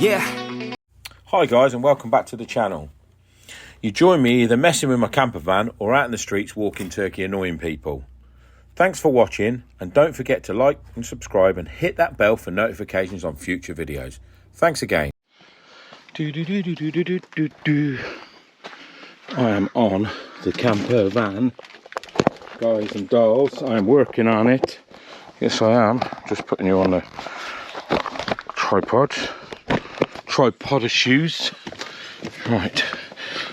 Yeah. Hi guys, and welcome back to the channel. You join me either messing with my camper van or out in the streets walking turkey annoying people. Thanks for watching, and don't forget to like and subscribe and hit that bell for notifications on future videos. Thanks again. I am on the camper van, guys and dolls. I am working on it. Yes, I am. Just putting you on the tripod of shoes. Right,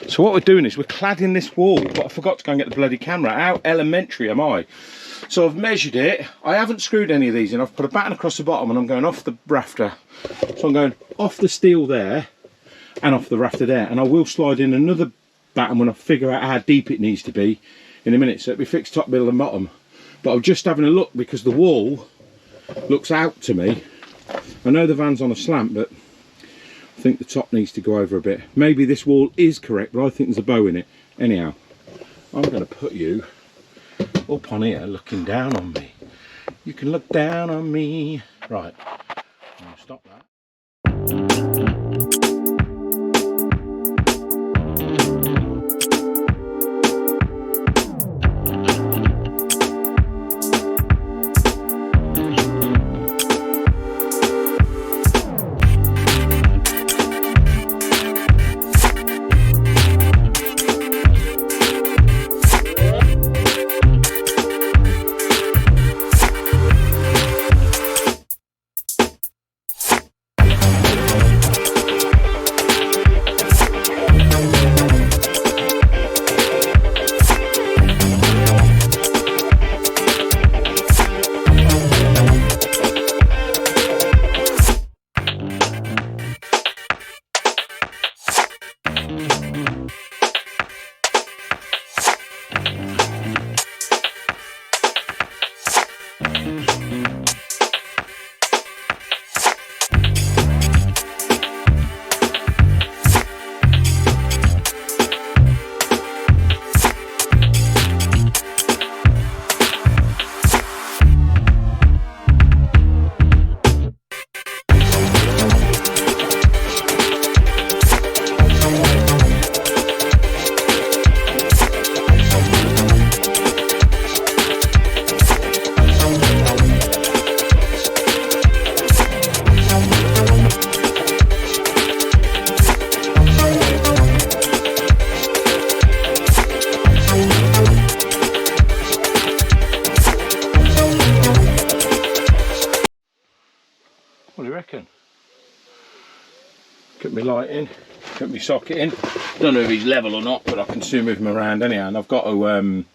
so what we're doing is we're cladding this wall, but I forgot to go and get the bloody camera. How elementary am I? So I've measured it. I haven't screwed any of these in. I've put a batten across the bottom and I'm going off the rafter. So I'm going off the steel there and off the rafter there, and I will slide in another batten when I figure out how deep it needs to be in a minute, so it'll be fixed top, middle and bottom. But I'm just having a look because the wall looks out to me. I know the van's on a slant, but I think the top needs to go over a bit. Maybe this wall is correct, but I think there's a bow in it. Anyhow, I'm going to put you up on here looking down on me. You can look down on me. Right, I'm going to stop that. What do you reckon? Get me light in, get me socket in. Don't know if he's level or not, but I can soon move him around anyhow. And I've got to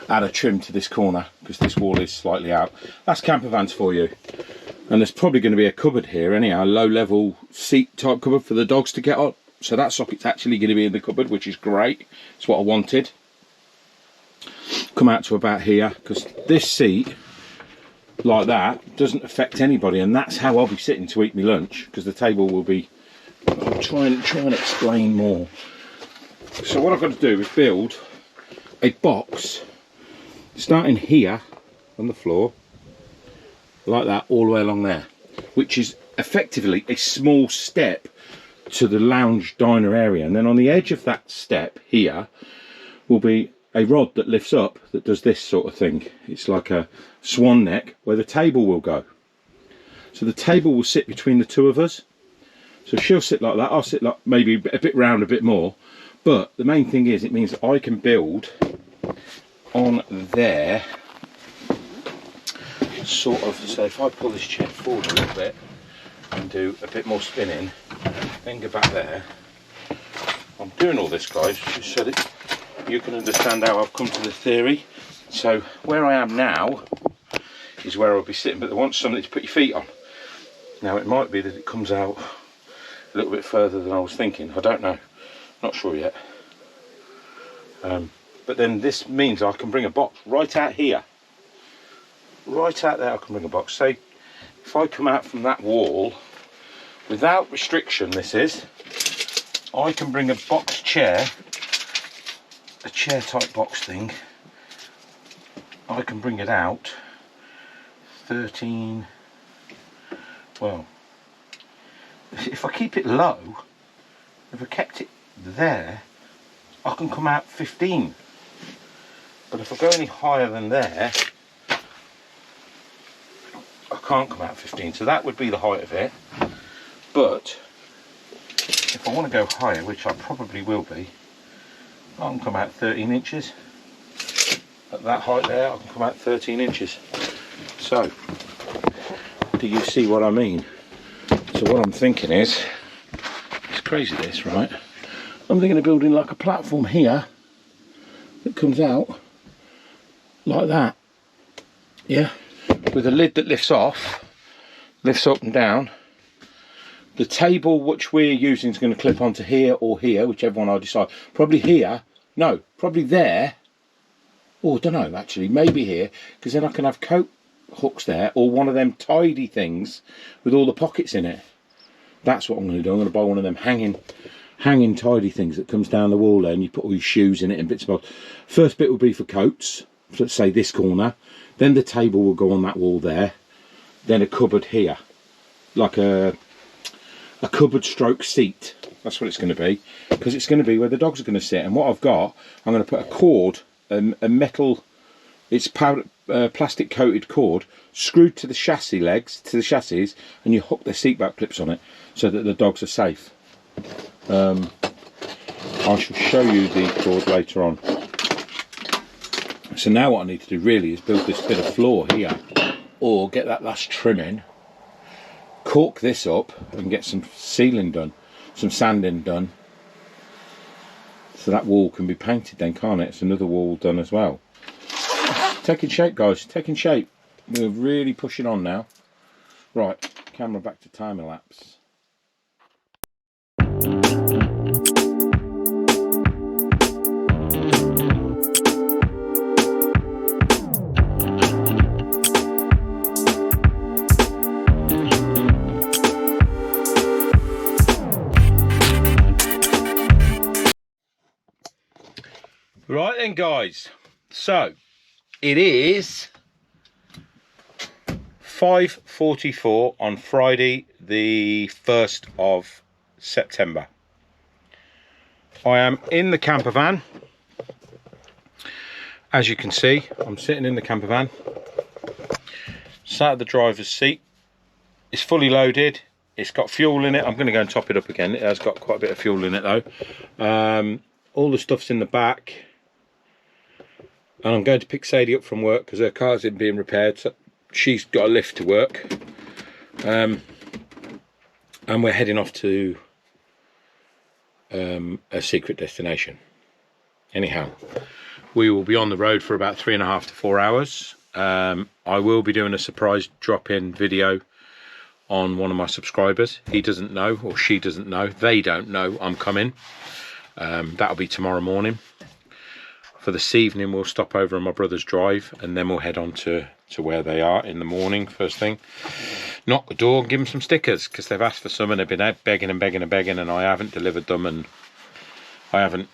add a trim to this corner because this wall is slightly out. That's camper vans for you. And there's probably going to be a cupboard here anyhow, a low level seat type cupboard for the dogs to get on. So that socket's actually going to be in the cupboard, which is great. It's what I wanted. Come out to about here because this seat like that doesn't affect anybody, and that's how I'll be sitting to eat my lunch, because the table will be, I'll try and explain more. So what I've got to do is build a box starting here on the floor like that all the way along there, which is effectively a small step to the lounge diner area, and then on the edge of that step here will be a rod that lifts up that does this sort of thing. It's like a swan neck where the table will go. So the table will sit between the two of us. So she'll sit like that, I'll sit like maybe a bit round a bit more. But the main thing is it means that I can build on there sort of, so if I pull this chair forward a little bit and do a bit more spinning, then go back there. I'm doing all this, guys, just so that you can understand how I've come to the theory. So where I am now is where I'll be sitting, but they want something to put your feet on. Now it might be that it comes out a little bit further than I was thinking. I don't know, not sure yet. But then this means I can bring a box right out here. Right out there I can bring a box. Say if I come out from that wall, without restriction this is, I can bring a box chair, a chair type box thing, I can bring it out 13, well, if I keep it low, if I kept it there, I can come out 15. But if I go any higher than there, I can't come out 15. So that would be the height of it. But if I want to go higher, which I probably will be, I can come out 13 inches. At that height there, I can come out 13 inches. So, do you see what I mean? So what I'm thinking is, it's crazy this, right? I'm thinking of building like a platform here that comes out like that. Yeah, with a lid that lifts off, lifts up and down. The table which we're using is going to clip onto here or here, whichever one I decide. Probably here, no, probably there. Oh, I don't know actually, maybe here, because then I can have coat hooks there, or one of them tidy things with all the pockets in it. That's what I'm going to do. I'm going to buy one of them hanging tidy things that comes down the wall there, and you put all your shoes in it and bits and bobs. First bit will be for coats, so let's say this corner. Then the table will go on that wall there. Then a cupboard here, like a cupboard stroke seat. That's what it's going to be, because it's going to be where the dogs are going to sit. And what I've got, I'm going to put a cord, a metal, it's plastic coated cord screwed to the chassis legs, to the chassis, and you hook the seatbelt clips on it so that the dogs are safe. I shall show you the cord later on. So now what I need to do really is build this bit of floor here, or get that last trim in, cork this up and get some sealing done, some sanding done, so that wall can be painted then, can't it? It's another wall done as well. It's taking shape, guys, taking shape. We're really pushing on now. Right, camera back to timer lapse. Right then, guys, so it is 5:44 on Friday the 1st of September. I am in the camper van. As you can see, I'm sitting in the camper van, sat at the driver's seat. It's fully loaded, it's got fuel in it. I'm going to go and top it up again. It has got quite a bit of fuel in it though. All the stuff's in the back. And I'm going to pick Sadie up from work because her car's being repaired, so she's got a lift to work. And we're heading off to a secret destination. Anyhow, we will be on the road for about 3.5 to 4 hours. I will be doing a surprise drop-in video on one of my subscribers. He doesn't know, or she doesn't know, they don't know I'm coming. That'll be tomorrow morning. For this evening, we'll stop over on my brother's drive, and then we'll head on to where they are in the morning, first thing. Knock the door and give them some stickers, because they've asked for some, and they've been begging and begging and begging, and I haven't delivered them, and I haven't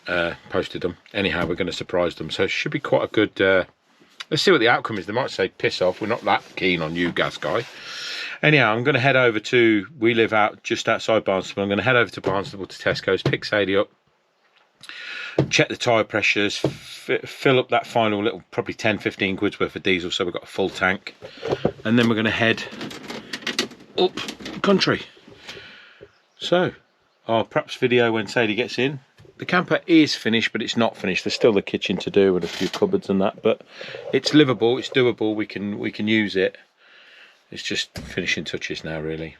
posted them. Anyhow, we're going to surprise them, so it should be quite a good... let's see what the outcome is. They might say, piss off, we're not that keen on you, gas guy. Anyhow, I'm going to head over to... We live out just outside Barnstable. I'm going to head over to Barnstable to Tesco's, pick Sadie up, check the tyre pressures, fill up that final little probably 10-15 quid's worth of diesel, so we've got a full tank, and then we're going to head up country. So our perhaps video when Sadie gets in. The camper is finished, but it's not finished. There's still the kitchen to do and a few cupboards and that, but it's livable, it's doable, we can use it. It's just finishing touches now really.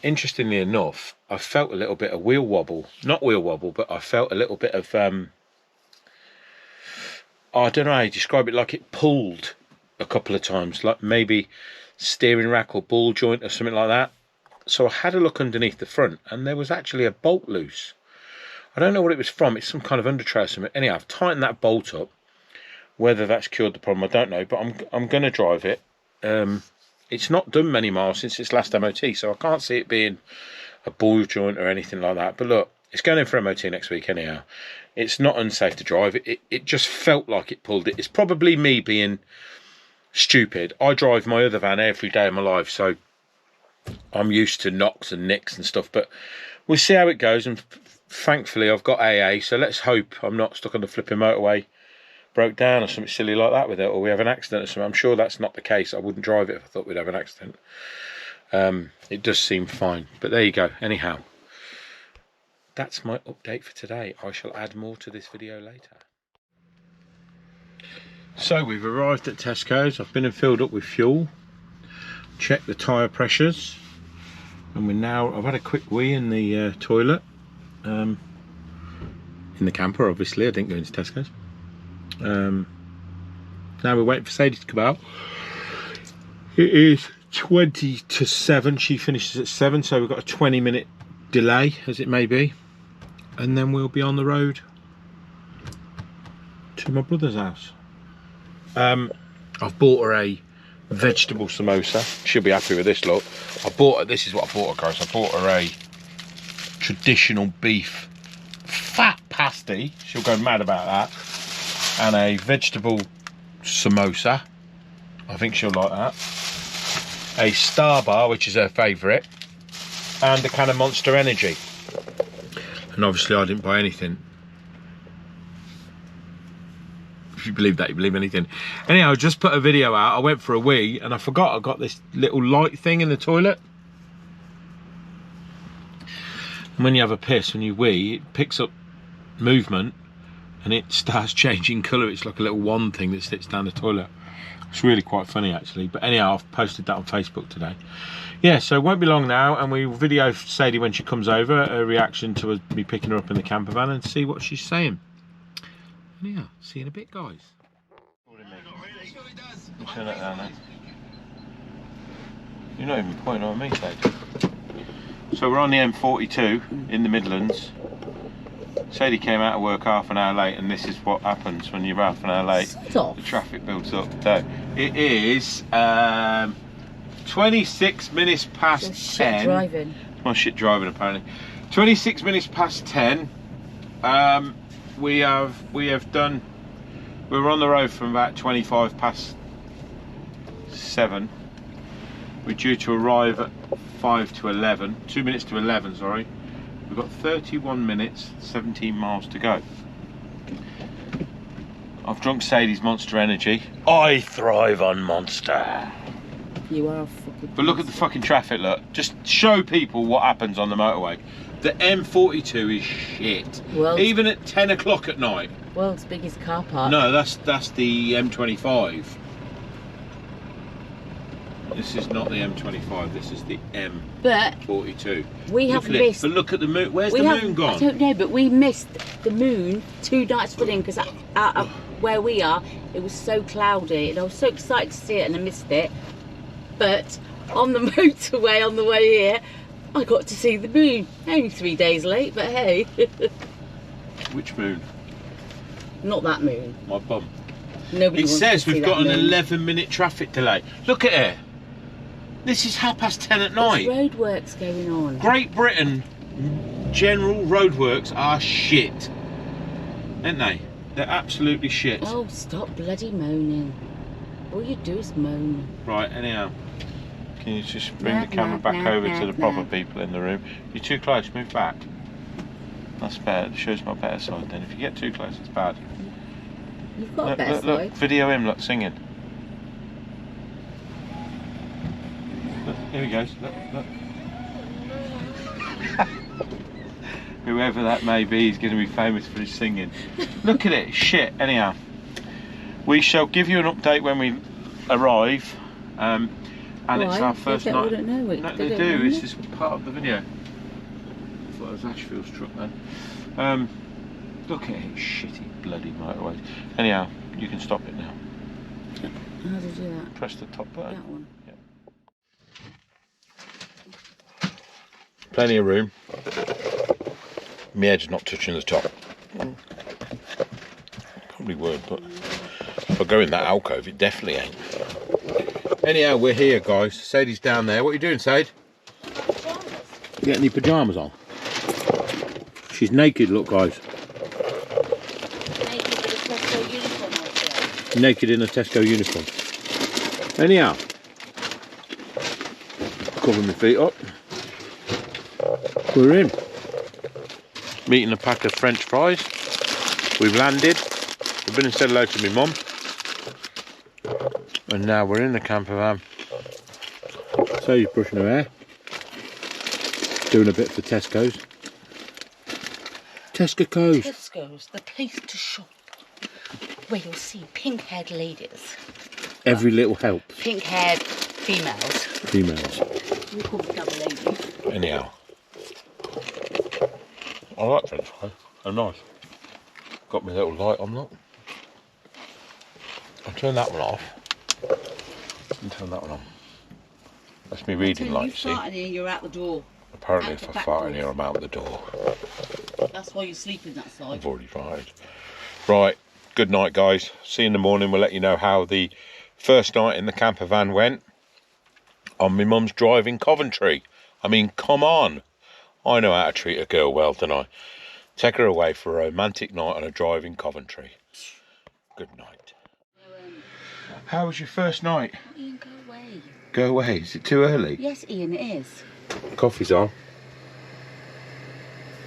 Interestingly enough, I felt a little bit of wheel wobble. Not wheel wobble, but I felt a little bit of, I don't know how you describe it, like it pulled a couple of times, like maybe steering rack or ball joint or something like that. So I had a look underneath the front, and there was actually a bolt loose. I don't know what it was from, it's some kind of undertray or something. Anyhow, I've tightened that bolt up. Whether that's cured the problem, I don't know, but I'm going to drive it. It's not done many miles since its last MOT, so I can't see it being a ball joint or anything like that. But look, it's going in for MOT next week anyhow. It's not unsafe to drive. It just felt like it pulled it. It's probably me being stupid. I drive my other van every day of my life, so I'm used to knocks and nicks and stuff, but we'll see how it goes. And thankfully, I've got AA, so let's hope I'm not stuck on the flipping motorway, broke down or something silly like that with it, or we have an accident or something. I'm sure that's not the case. I wouldn't drive it if I thought we'd have an accident. It does seem fine, but there you go. Anyhow, that's my update for today. I shall add more to this video later. So we've arrived at Tesco's. I've been and filled up with fuel, checked the tyre pressures, and I've had a quick wee in the toilet, in the camper obviously. I didn't go into Tesco's. Now we're waiting for Sadie to come out. It is 20 to 7, she finishes at 7, so we've got a 20-minute delay, as it may be, and then we'll be on the road to my brother's house. I've bought her a vegetable samosa. She'll be happy with this, look. This is what I bought her, guys. I bought her a traditional beef fat pasty. She'll go mad about that. And a vegetable samosa. I think she'll like that. A Star Bar, which is her favourite. And a can of Monster Energy. And obviously I didn't buy anything. If you believe that, you believe anything. Anyhow, I just put a video out. I went for a wee and I forgot I got this little light thing in the toilet. And when you have a piss, when you wee, it picks up movement and it starts changing colour. It's like a little wand thing that sits down the toilet. It's really quite funny actually. But anyhow, I've posted that on Facebook today. Yeah, so it won't be long now, and we'll video Sadie when she comes over, her reaction to me picking her up in the camper van, and see what she's saying. Yeah, see you in a bit, guys. Turn that down there. You're not even pointing on me, Sadie. So we're on the M42 in the Midlands. Sadie came out of work half an hour late, and this is what happens when you're half an hour late. Stop. The traffic builds up. So it is 26 minutes past 10. Driving. My shit driving apparently. 26 minutes past 10. We're on the road from about 25 past 7. We're due to arrive at 5 to 11, 2 minutes to 11, sorry. We've got 31 minutes, 17 miles to go. I've drunk Sadie's Monster Energy. I thrive on Monster. You are a fucking... But look at the fucking traffic, look. Just show people what happens on the motorway. The M42 is shit. Even at 10 o'clock at night. World's biggest car park. No, that's the M25. This is not the M25, this is the M42. But we have missed... But look at the moon. Where's the moon gone? I don't know, but we missed the moon 2 nights running because where we are, it was so cloudy and I was so excited to see it and I missed it. But on the motorway on the way here, I got to see the moon. Only 3 days late, but hey. Which moon? Not that moon. My bum. Nobody. It says we've got an 11-minute traffic delay. Look at it. This is 10:30 at night. There's roadworks going on. Great Britain general roadworks are shit, aren't they? They're absolutely shit. Oh, stop bloody moaning. All you do is moan. Right, anyhow. Can you just bring the camera back over to the proper people in the room? You're too close, move back. That's better, it shows my better side then. If you get too close, it's bad. You've got a better side. Look, video him, look, singing. Look, here he goes, look. Whoever that may be is going to be famous for his singing. Look at it, shit. Anyhow, we shall give you an update when we arrive. And it's our first night. They don't know it. No, they do. It's just part of the video. I thought it was Ashfield's truck then. Look at it, shitty bloody motorways. Anyhow, you can stop it now. How do you do that? Press the top button. That one. Yeah. Plenty of room. My head's not touching the top. Probably would, but if I go in that alcove, it definitely ain't. Anyhow, we're here, guys. Sadie's down there. What are you doing, Sade? You getting any pyjamas on? She's naked, look, guys. Naked in a Tesco uniform. Anyhow, of cover my feet up. We're in. Meeting a pack of French fries. We've landed. We've been and said hello to my mum. And now we're in the camper van. So you're brushing her hair. Doing a bit for Tesco's. Tesco's, the place to shop. Where you'll see pink-haired ladies. Every little helps. Pink-haired females. We call them double ladies. Anyhow. I like French fries. They're nice. Got my little light on that. I'll turn that one off. And turn that one on. That's me reading light, see? You fart in here, you're out the door. Apparently if I fart in here, I'm out the door. That's why you're sleeping that side. I've already farted. Right, good night guys. See you in the morning. We'll let you know how the first night in the camper van went. On my mum's drive in Coventry. I mean, come on. I know how to treat a girl well, don't I? Take her away for a romantic night on a drive in Coventry. Good night. How was your first night? Ian, go away. Go away. Is it too early? Yes, Ian, it is. Coffee's on.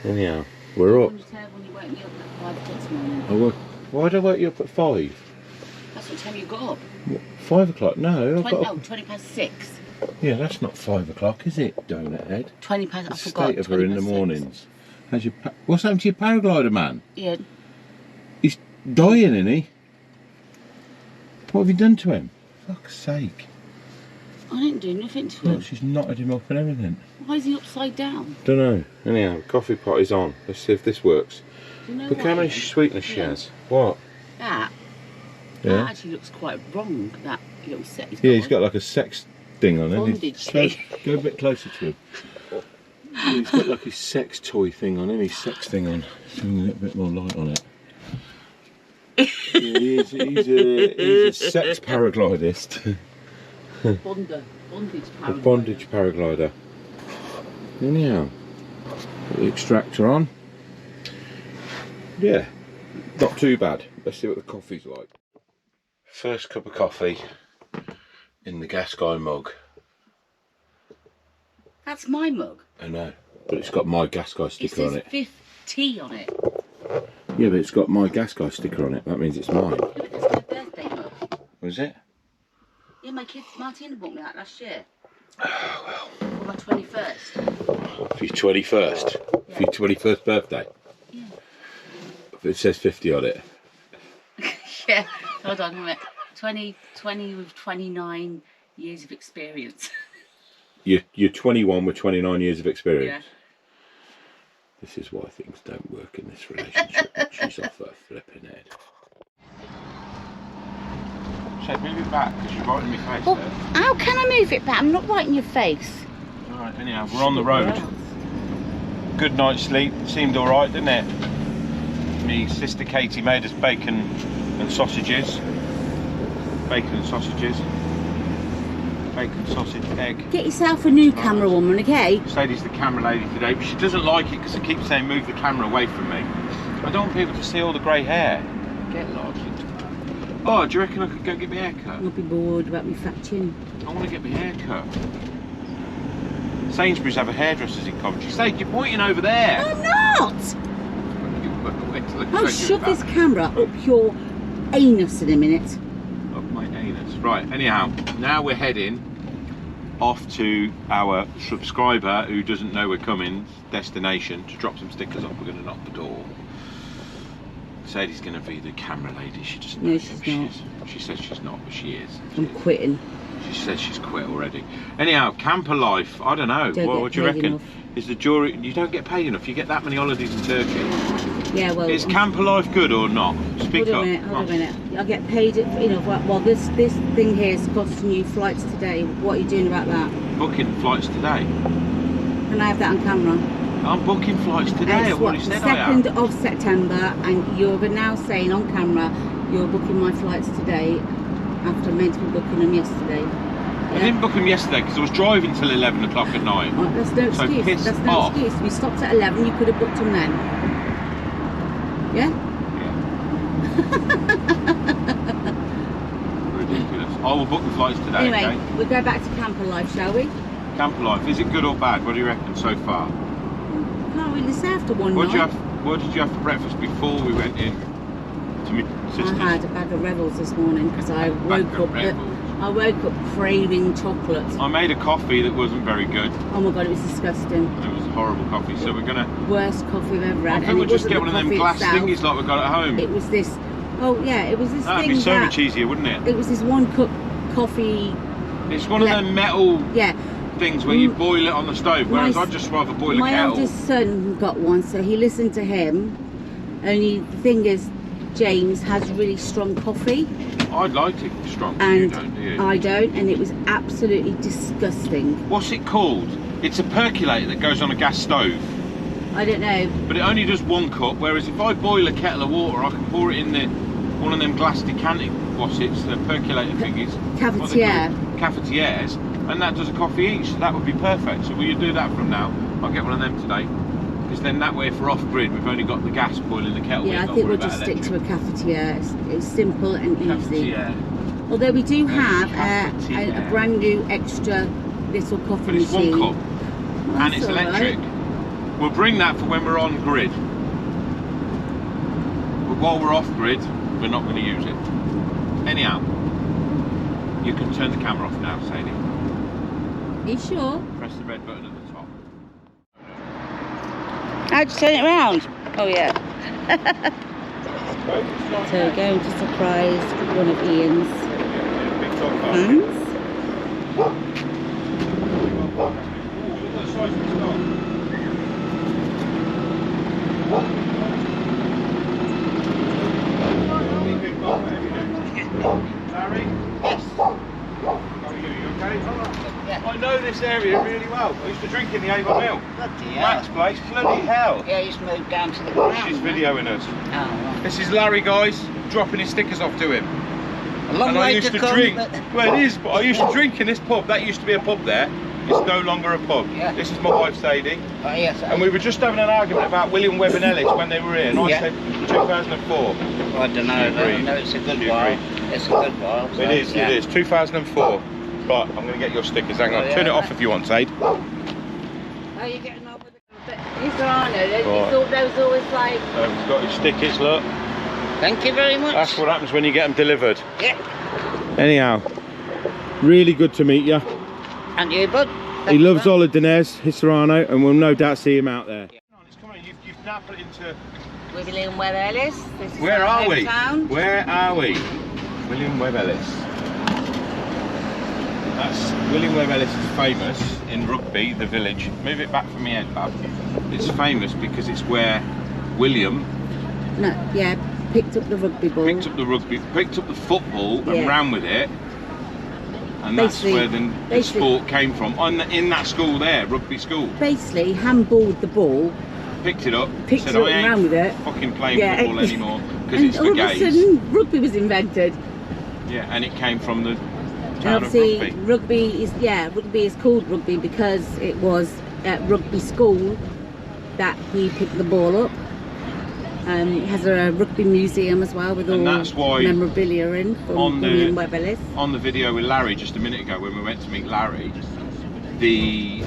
Anyhow, we're up. When you woke me up at 5 o'clock this morning. Oh, why did I wake you up at 5? That's what time you got up. What, 5 o'clock? No, I've got up. 20 past 6. Yeah, that's not 5 o'clock, is it, Donut Head? 20 past, I The forgot. state of her in the mornings. How's your what's happened to your paraglider, man? Yeah. He's dying, isn't he? What have you done to him? Fuck's sake. I didn't do nothing to Look, him. she's knotted him up and everything. Why is he upside down? Don't know. Anyhow, the coffee pot is on. Let's see if this works. Do you know Look what, how many Ian? sweetness she Yeah. has. What? That actually looks quite wrong, that little set he's got. Yeah, he's got like a sex thing on him. Bondage Close, thing. go a bit closer to him. Yeah, he's got like his sex toy thing on him, his sex thing on. Showing a little bit more light on it. Yeah, he's a sex paraglidist. Bondage A paraglider. bondage paraglider. Anyhow, put the extractor on. Yeah, not too bad. Let's see what the coffee's like. First cup of coffee in the gas guy mug. That's my mug. I know, but it's got my gas guy It sticker on says it. 50 on it. Yeah, but it's got my gas guy sticker on it. That means it's mine. Yeah, but that's my birthday mug. Was it? Yeah, my kids, Martina bought me that last year. Oh, well. For my 21st. For your 21st? Yeah. For your 21st birthday? Yeah. But it says 50 on it. Yeah, hold on a minute. 20 with 29 years of experience. You're 21 with 29 years of experience. Yeah. This is why things don't work in this relationship. She's off her flipping head. Shed, move it back because you're right in my face Well, there. how can I move it back? I'm not right in your face. Alright, anyhow, we're on the road. Good night's sleep. Seemed alright, didn't it? Me sister Katie made us bacon and sausages. Bacon and sausages. Bacon, sausage, egg. Get yourself a new camera woman, okay? Sadie's the camera lady today, but she doesn't like it because I keep saying move the camera away from me. I don't want people to see all the grey hair. Get lost. Oh, do you reckon I could go get my hair cut? I'll be bored about me fat chin. I want to get my hair cut. Sainsbury's have a hairdressers in Coventry. Sadie, you're pointing over there. I'm not! I'll shove this camera up your anus in a minute. Up my anus. Right, anyhow, now we're heading off to our subscriber who doesn't know we're coming destination to drop some stickers off. We're going to knock the door. Sadie's going to be the camera lady. She doesn't know No, who she's she not. is. She says she's not, but she is. I'm quitting. She says she's quit already. Anyhow, camper life. I don't know. Don't What get do you paid reckon? enough. Is the jury? You don't get paid enough. You get that many holidays in Turkey. Yeah, well. Is camper life good or not? Speak Hold up. on a minute, hold on a minute. I get paid, well, this thing here is costing you flights today. What are you doing about that? Booking flights today. Can I have that on camera? I'm booking flights today. It's I've what, already the said I am. 2nd of September, and you're now saying on camera you're booking my flights today after meant to be booking them yesterday. I didn't book them yesterday because I was driving till 11 o'clock at night. Oh, that's no So excuse. piss That's no off. excuse. We stopped at 11. You could have booked them then. Yeah. Ridiculous. I will book the flights today. Anyway, Okay. we'll go back to camper life, shall we? Camper life, is it good or bad? What do you reckon so far? Can't really say after one What night. did you have for breakfast before we went in to my sister's? I had a bag of Rebels this morning because I woke up craving chocolate. I made a coffee that wasn't very good. Oh my god, it was disgusting. It was horrible coffee. So we're gonna. Worst coffee I've ever I had. think we'll just get one of them glass thingies like we got at home. It was this. Oh yeah, it was this That'd thing. be so much easier, wouldn't it? It was this 1 cup coffee. It's one of them metal things where you boil it on the stove, whereas I'd just rather boil a My kettle. eldest son got one, so he listened to him. Only the thing is, James has really strong coffee. I'd like it strong, And you don't, do you? I don't, and it was absolutely disgusting. What's it called? It's a percolator that goes on a gas stove, I don't know. but it only does 1 cup, whereas if I boil a kettle of water, I can pour it in one of them glass decanting, what's it, the percolator thingies. Cafetiere. Cafetières, and that does a coffee each, so that would be perfect. So will you do that from now? I'll get one of them today, because then that way if we're off grid, we've only got the gas boiling the kettle. Yeah, I think we'll just stick to a cafetiere. It's simple and easy. Cafetiere. Although we do have Cafetiere. a brand new extra little coffee But it's machine. 1 cup, Well, and that's it's all right. electric. We'll bring that for when we're on grid. But while we're off grid, we're not going to use it. Anyhow, you can turn the camera off now, Sadie. Are you sure? Press the red button at the top. How'd you turn it around? Oh yeah. So we're going to surprise one of Ian's fans. Larry? I know this area really well. I used to drink in the Avon Mill. Matt's place, bloody hell. Yeah, he's moved down to the She's ground. videoing us. Oh, right. This is Larry, guys, dropping his stickers off to him. A long And I way used to to come, drink. but- Well, it is, but I used to drink in this pub. That used to be a pub there. It's no longer a pub. Yeah. This is my wife, Sadie. Oh, yes. And we were just having an argument about William Webb and Ellis when they were here. And I Yeah. said 2004. I don't know. Agreed. I know it's a good She while. agreed. It's a good while. So, It is, yeah. it is. 2004. Right, I'm going to get your stickers. Hang on. Oh, yeah. Turn it off if you want, Sade. How are you getting on with it? But Mr. Arnold, Right. he thought there was always like. He's got his stickers, look. Thank you very much. That's what happens when you get them delivered. Yeah. Anyhow, really good to meet you. And you, bud? He loves Ola Dinez, Hisarano, and we'll no doubt see him out there. You've now put into... William Webb Ellis. This is Where our are we? hometown. Where are we? William Webb Ellis. That's William Webb Ellis is famous in Rugby, the village. Move it back from my head, Bob. It's famous because it's where William No, yeah, picked up the rugby ball. picked up the football and Yeah. ran with it. And that's Basically- where the sport came from. In that school there, rugby school. Basically, handballed the ball, Picked it up, picked said it up I and ain't ran with it. fucking playing Yeah. football anymore because And it's all for of a gays. sudden, rugby was invented. Yeah, and it came from the And town of obviously, Rugby. rugby is called rugby because it was at rugby school that he picked the ball up. It has a rugby museum as well with all And that's why memorabilia in from on the- William Webb Ellis. On the video with Larry just a minute ago when we went to meet Larry, the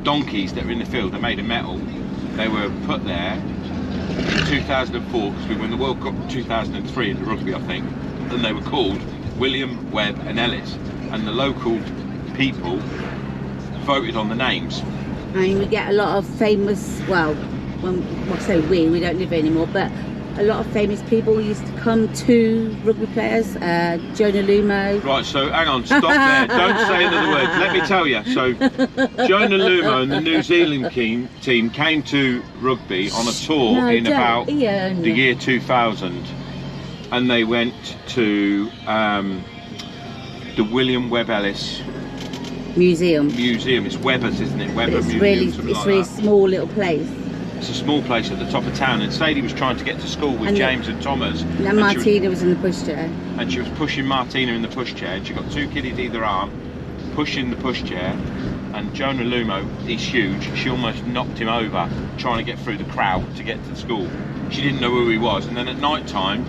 donkeys that were in the field, they're made of metal, they were put there in 2004 because we won the World Cup in 2003 in the rugby, I think, and they were called William Webb and Ellis, and the local people voted on the names. I mean, we get a lot of famous, well, I say we don't live anymore, but a lot of famous people used to come to rugby players, Jonah Lumo. Right, so hang on, stop there, don't say another word. Let me tell you, so Jonah Lumo and the New Zealand team came to rugby on a tour No, in don't, about Ian. the year 2000, and they went to the William Webb Ellis Museum. Museum. It's Webber's, isn't it? Webber It's Museum, really, something it's like really that. small little place. It's a small place at the top of town, and Sadie was trying to get to school with And James and Thomas. And and she was- Martina was in the pushchair. and she was pushing Martina in the pushchair, and she got 2 kiddies either arm, pushing the pushchair, and Jonah Lumo is huge. She almost knocked him over trying to get through the crowd to get to school. She didn't know who he was, and then at night time,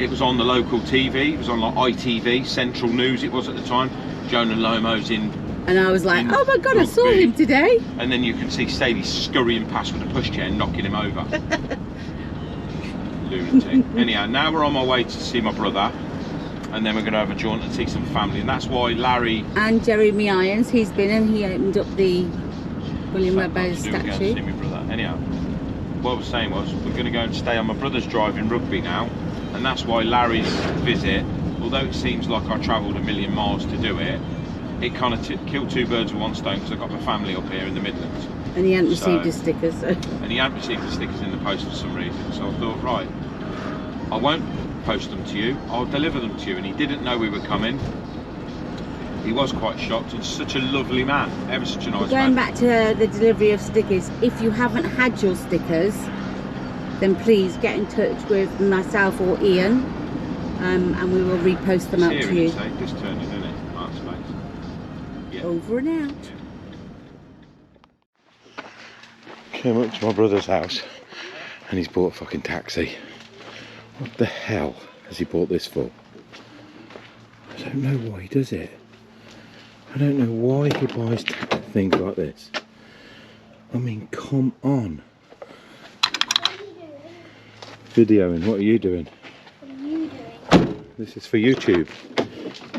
it was on the local TV. It was on like ITV, Central News. It was at the time. Jonah Lumo's in And I was like, in oh my God, I saw rugby. him today. And then you can see Sadie scurrying past with a pushchair and knocking him over. Lunatic. Anyhow, now we're on my way to see my brother, and then we're going to have a jaunt and see some family, and that's why Larry And Jeremy Irons, he's been in, he opened up the William We're Webber going to statue. see my brother. Anyhow, what I was saying was we're going to go and stay on my brother's driving rugby now, and that's why Larry's visit, although it seems like I travelled a million miles to do it, it kind of killed two birds with one stone, because I've got my family up here in the Midlands. And he hadn't So- received his stickers. So. And he hadn't received the stickers in the post for some reason, so I thought, right, I won't post them to you, I'll deliver them to you. And he didn't know we were coming. He was quite shocked, and such a lovely man, ever such a nice Going man. back to the delivery of stickers, if you haven't had your stickers, then please get in touch with myself or Ian, and we will repost them out It's to here, you. isn't it? Just turn it, isn't it? Mark space. Yeah. Over and out. Came up to my brother's house and he's bought a fucking taxi. What the hell has he bought this for? I don't know why he does it. I don't know why he buys things like this. I mean, come on. Videoing, what are you doing? What are you doing? This is for YouTube.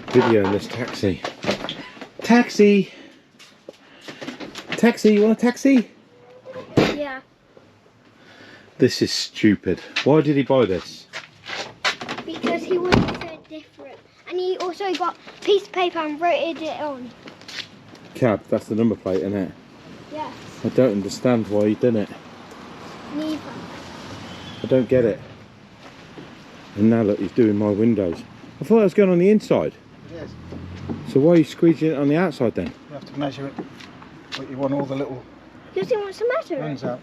Videoing this taxi. Taxi! Taxi, you want a taxi? Yeah. This is stupid. Why did he buy this? Because he wanted something different. And he also got a piece of paper and wrote it on. Cab, that's the number plate, isn't it? Yes. I don't understand why he done it. Neither. I don't get it. And now look, he's doing my windows. I thought it was going on the inside. It is. So why are you squeezing it on the outside then? You have to measure it, but you want all the little Because he wants to measure runs it. out.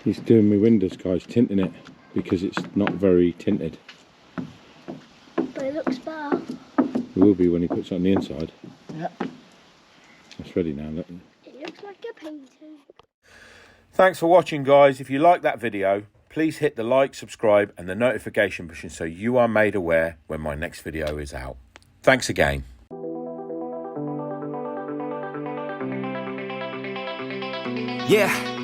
He's doing my windows, guys, tinting it because it's not very tinted. But it looks better. It will be when he puts it on the inside. Yeah. That's ready now, look. It looks like a painting. Thanks for watching, guys. If you like that video, please hit the like, subscribe and the notification button so you are made aware when my next video is out. Thanks again. Yeah.